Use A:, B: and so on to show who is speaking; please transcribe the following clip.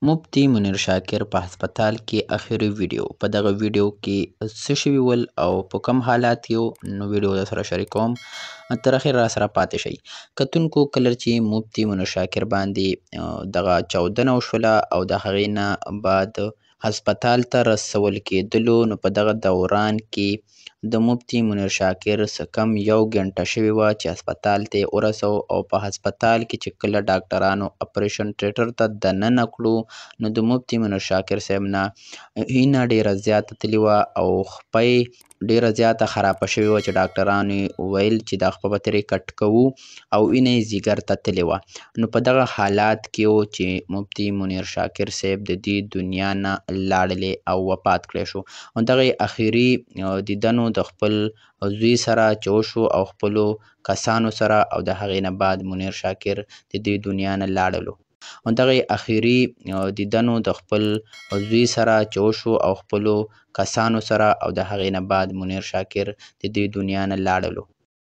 A: مفتي منیر شاکر په هسپتال کې اخري ویډیو. په دغه ویډیو کې څه شوي ول او په کوم حالات کې وو، نو ویډیو در سره شریکوم، تر اخره را سره پاتې شئ. کتونکو کله چې مفتي منیر شاکر باندې دغه چاودنه وشوله او د هغې نه بعد هسپتال ته رسول کېدلو، نو په دغه دوران کې د مفتي منیر شاکر څه کم 1 ګنټه شوې وه چې هسپتال ته یې ورسوه، او په هسپتال کې چې کله ډاکټرانو اپریشن تیټر ته دننه کړو، نو د مفتي منیر شاکر صاحب نه وینه ډېره زیاته تللې وه او خپه یې ډېره زیاته خرابه شوې وه چې ډاکټرانو یې ویل چې دا خپه به ترې کټ کوو او وینه یې ځیګر ته تللې وه. نو په دغه حالات کې و چې مفتي منیر شاکر صاحب د دې دنیا نه لاړلې او وفات کړی شو. او دغه اخري دیدنو د خپل زوی سره چې وشو او خپلو کسانو سره، او د هغې نه بعد منیر شاکر د دې دنیا نه لاړلو. او دغه اخري دیدنو د خپل زوی سره چې وشو او خپلو کسانو سره، او د هغې نه بعد منیر شاکر د دې دنیا نه لاړلو.